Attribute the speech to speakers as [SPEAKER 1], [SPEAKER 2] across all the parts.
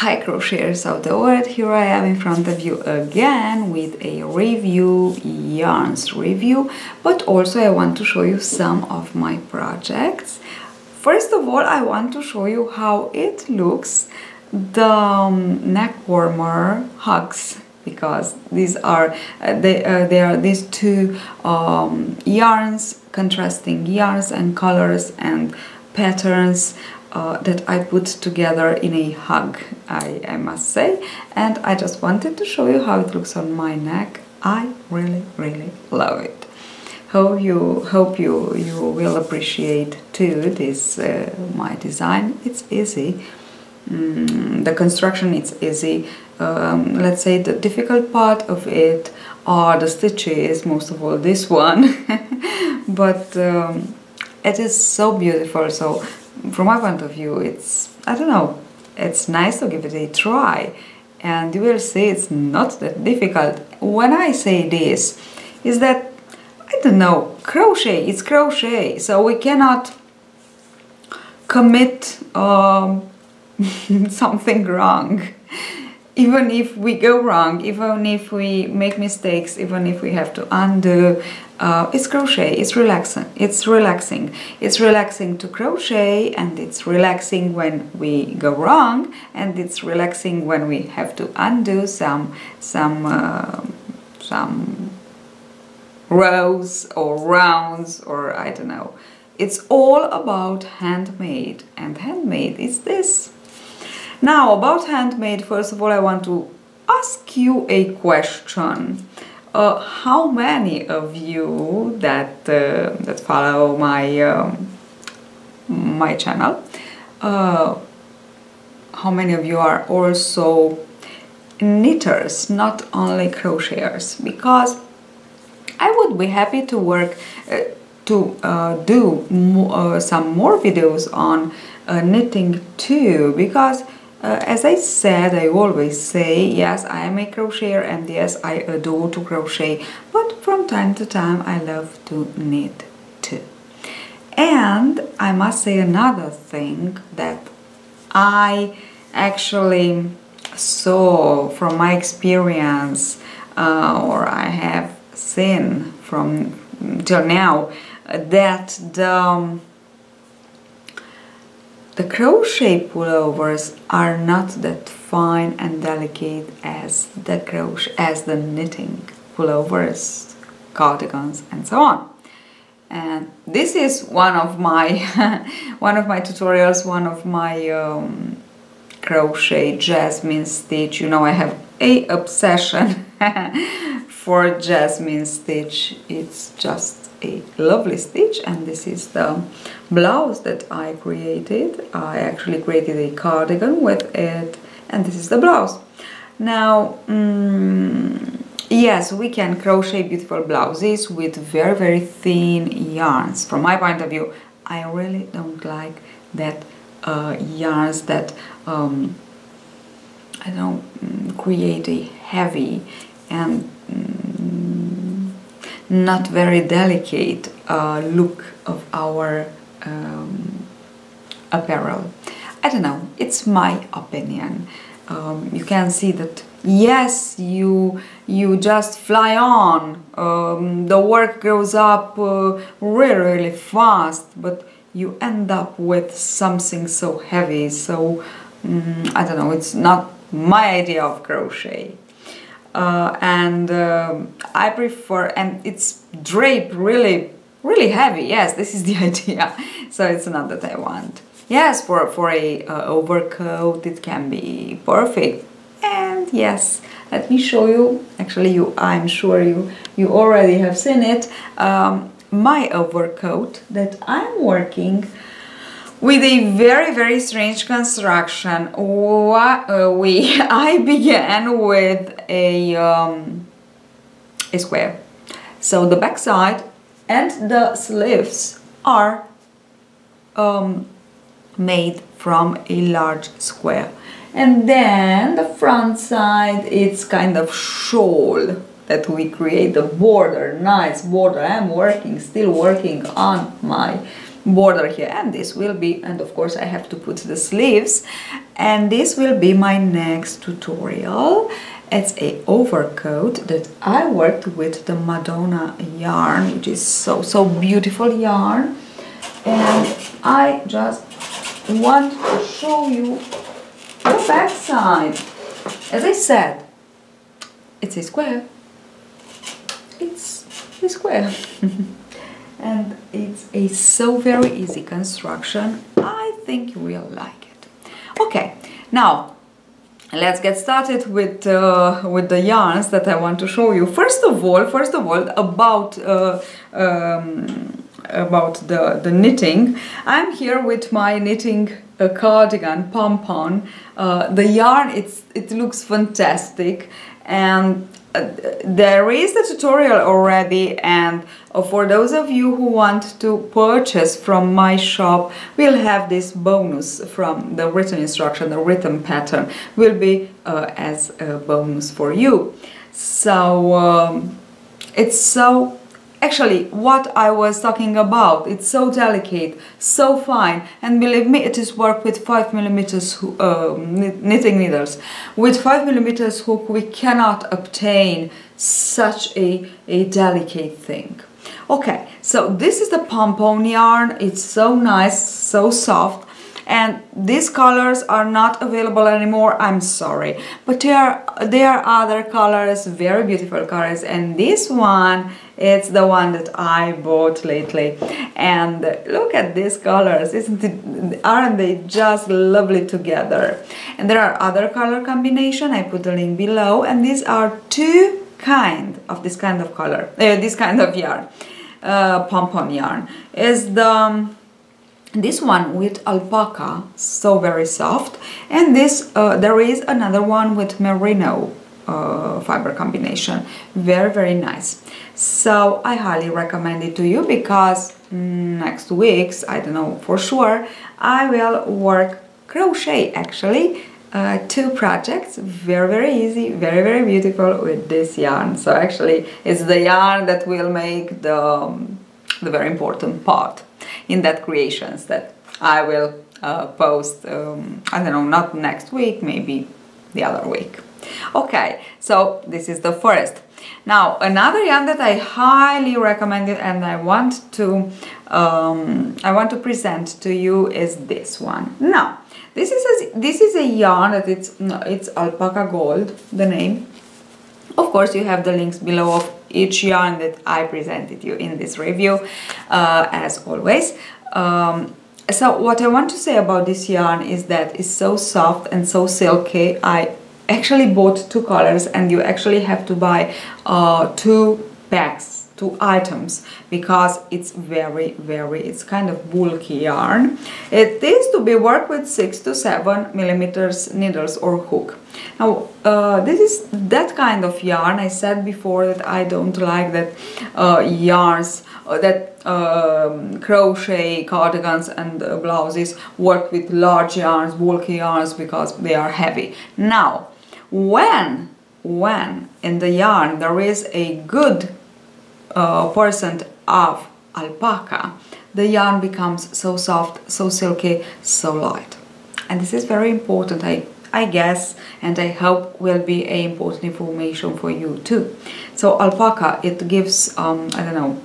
[SPEAKER 1] Hi crocheters of the world, here I am in front of you again with a yarns review, but also I want to show you some of my projects. First of all, I want to show you how it looks, the neck warmer hugs, because these are they are these two yarns, contrasting yarns and colors and patterns that I put together in a hug, I must say, and I just wanted to show you how it looks on my neck. I really love it. Hope you will appreciate too this my design. It's easy. The construction is easy. Let's say the difficult part of it are the stitches, most of all this one, but it is so beautiful. So from my point of view, it's, I don't know, it's nice to give it a try, and you will see it's not that difficult. When I say this, is that, I don't know, crochet, it's crochet, so we cannot commit something wrong. Even if we go wrong, even if we make mistakes, even if we have to undo, it's crochet, it's relaxing, it's relaxing. It's relaxing to crochet, and it's relaxing when we go wrong, and it's relaxing when we have to undo some rows or rounds, or I don't know. It's all about handmade, and handmade is this. Now, about handmade, first of all, I want to ask you a question. How many of you that follow my my channel, how many of you are also knitters, not only crocheters? Because I would be happy to work to do some more videos on knitting too, because as I said, I always say, yes, I am a crocheter, and yes, I adore to crochet, but from time to time I love to knit too. And I must say another thing that I actually saw from my experience, or I have seen from till now, that the crochet pullovers are not that fine and delicate as the knitting pullovers, cardigans, and so on. And this is one of my one of my tutorials, one of my crochet jasmine stitch. You know, I have a obsession for jasmine stitch. It's just a lovely stitch, and this is the blouse that I created. I actually created a cardigan with it, and this is the blouse. Now, yes, we can crochet beautiful blouses with very thin yarns. From my point of view, I really don't like that yarns that I don't create a heavy and not very delicate look of our apparel. I don't know, it's my opinion. You can see that, yes, you just fly on, the work grows up really fast, but you end up with something so heavy. So I don't know, it's not my idea of crochet. I prefer, and it's draped really heavy. Yes, this is the idea. So it's not that I want. Yes, for a overcoat it can be perfect. And yes, let me show you. Actually, I'm sure you already have seen it. My overcoat that I'm working with a very strange construction. I began with a square. So the back side and the sleeves are made from a large square, and then the front side, it's kind of shawl that we create, the border, nice border. I'm still working on my border here, and this will be, and of course I have to put the sleeves, and this will be my next tutorial. It's a overcoat that I worked with the Madonna yarn, which is so beautiful yarn, and I just want to show you the back side. As I said, it's a square. It's a square. And it's a so very easy construction. I think you will like it. Okay, now let's get started with the yarns that I want to show you. First of all, about the knitting. I'm here with my knitting cardigan pom-pom. The yarn, it looks fantastic, and there is the tutorial already, and for those of you who want to purchase from my shop, we'll have this bonus from the written instruction. The written pattern will be as a bonus for you. So it's so, actually what I was talking about, it's so delicate, so fine, and believe me, it is worked with 5mm knitting needles. With 5mm hook we cannot obtain such a delicate thing. Okay, so this is the pom-pom yarn. It's so nice, so soft, and these colors are not available anymore, I'm sorry, but there are other colors, very beautiful colors, and this one, it's the one that I bought lately. And look at these colors, aren't they just lovely together? And there are other color combination, I put the link below, and these are two kind of this kind of color, this kind of yarn. Pom-pom yarn is this one with alpaca, so very soft, and this there is another one with merino fiber combination, very nice. So I highly recommend it to you, because next weeks, I don't know for sure, I will work crochet, actually 2 projects, very easy, very beautiful with this yarn. So actually it's the yarn that will make the very important part in that creations that I will post, I don't know, not next week, maybe the other week. Okay, so this is the first. Now another yarn that I highly recommend it, and I want to present to you is this one. Now this is a yarn that it's Alpaca Gold, the name. Of course, you have the links below of each yarn that I presented you in this review, as always. So what I want to say about this yarn is that it's so soft and so silky. I actually bought 2 colors, and you actually have to buy 2 packs, 2 items, because it's it's kind of bulky yarn. It is to be worked with 6 to 7mm needles or hook. Now this is that kind of yarn. I said before that I don't like that yarns that crochet cardigans and blouses work with large yarns, bulky yarns, because they are heavy. Now when in the yarn there is a good percent of alpaca, the yarn becomes so soft, so silky, so light. And this is very important, I guess, and I hope will be a important information for you too. So alpaca, it gives I don't know,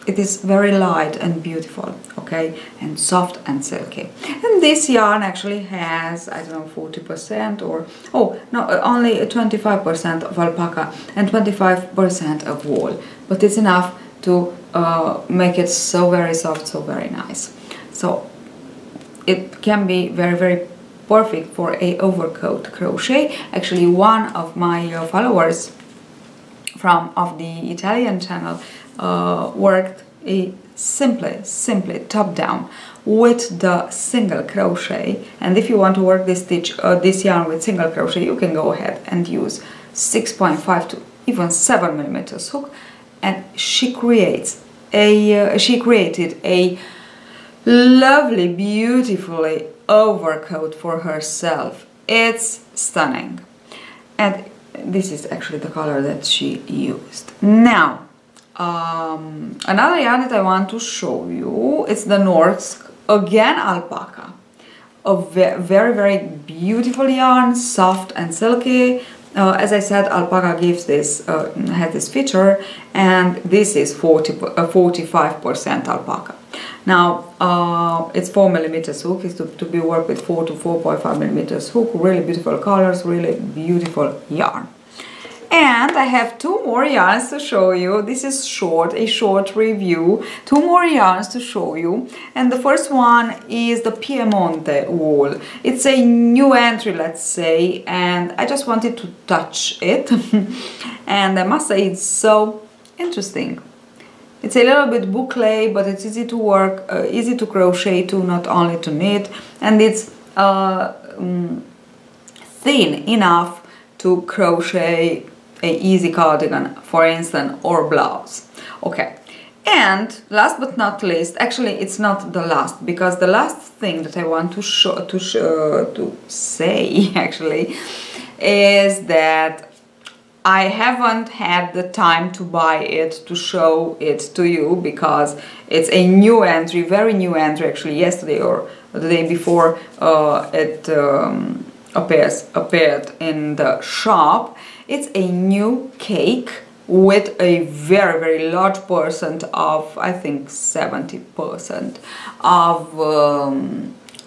[SPEAKER 1] it is very light and beautiful, okay, and soft and silky. And this yarn actually has, I don't know, 40% or, oh no, only 25% of alpaca and 25% of wool, but it's enough to make it so very soft, so very nice. So it can be very perfect for a overcoat crochet. Actually, one of my followers of the Italian channel worked a simply top down with the single crochet, and if you want to work this yarn with single crochet, you can go ahead and use 6.5 to even 7mm hook, and she created a lovely, beautifully overcoat for herself. It's stunning, and this is actually the color that she used. Now another yarn that I want to show you, it's the Norsk, again Alpaca. A very, very beautiful yarn, soft and silky. As I said, Alpaca gives this, has this feature, and this is 45% Alpaca. Now, it's 4mm hook, is to be worked with 4 to 4.5mm hook, really beautiful colors, really beautiful yarn. And I have two more yarns to show you. This is a short review. Two more yarns to show you. And the first one is the Piemonte wool. It's a new entry, let's say, and I just wanted to touch it. And I must say it's so interesting. It's a little bit boucle, but it's easy to work, easy to crochet too, not only to knit. And it's thin enough to crochet a easy cardigan, for instance, or blouse. Okay, and last but not least, actually it's not the last, because the last thing that I want to say actually is that I haven't had the time to buy it, to show it to you, because it's a new entry, very new entry, actually yesterday or the day before it appeared in the shop. It's a new cake with a very, very large percent of, I think 70% of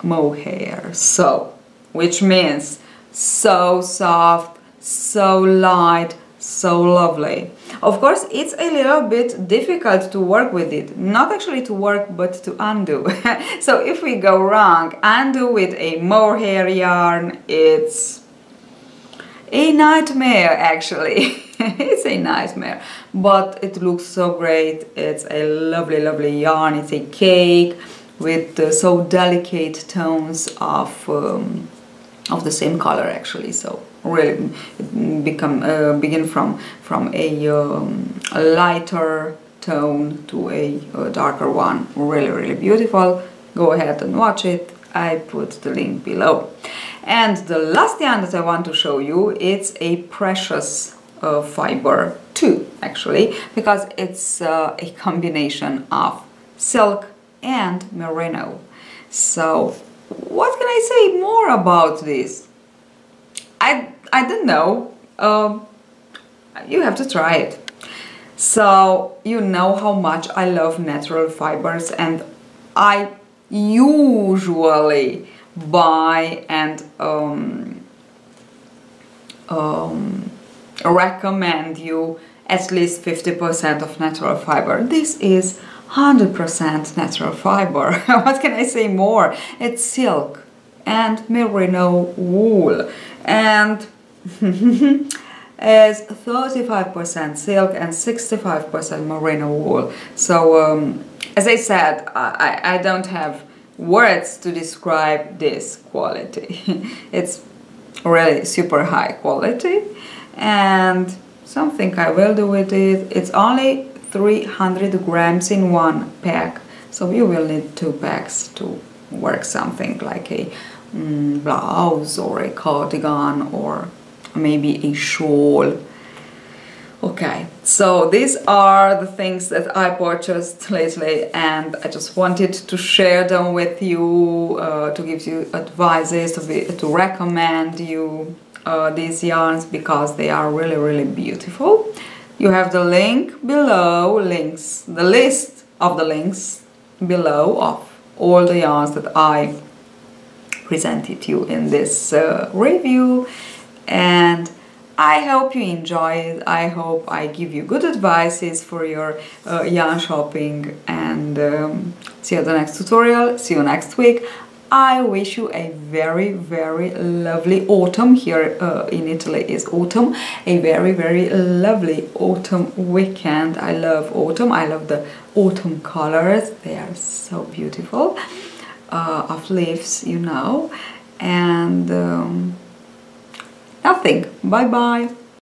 [SPEAKER 1] mohair. So, which means so soft, so light, so lovely. Of course, it's a little bit difficult to work with it. Not actually to work, but to undo. So if we go wrong, undo with a mohair yarn, it's a nightmare actually. It's a nightmare, but it looks so great. It's a lovely, lovely yarn. It's a cake with so delicate tones of the same color actually. So really begin from a lighter tone to a darker one. Really, really beautiful. Go ahead and watch it. I put the link below. And the last yarn that I want to show you, it's a precious fiber too, actually, because it's a combination of silk and merino. So what can I say more about this? I don't know. You have to try it. So you know how much I love natural fibers, and I usually buy and recommend you at least 50% of natural fiber. This is 100% natural fiber. What can I say more? It's silk and merino wool, and is 35% silk and 65% merino wool. So as I said, I don't have words to describe this quality. It's really super high quality, and something I will do with it. It's only 300 grams in one pack, so you will need 2 packs to work something like a blouse or a cardigan or maybe a shawl. Okay, so these are the things that I purchased lately, and I just wanted to share them with you, to give you advices, to recommend you these yarns, because they are really, really beautiful. You have the link below, the list of the links below of all the yarns that I presented you in this review, and I hope you enjoy it. I hope I give you good advices for your yarn shopping, and see you at the next tutorial. See you next week. I wish you a very, very lovely autumn. Here in Italy is autumn. A very, very lovely autumn weekend. I love autumn. I love the autumn colors. They are so beautiful. Of leaves, you know. And nothing. Bye bye.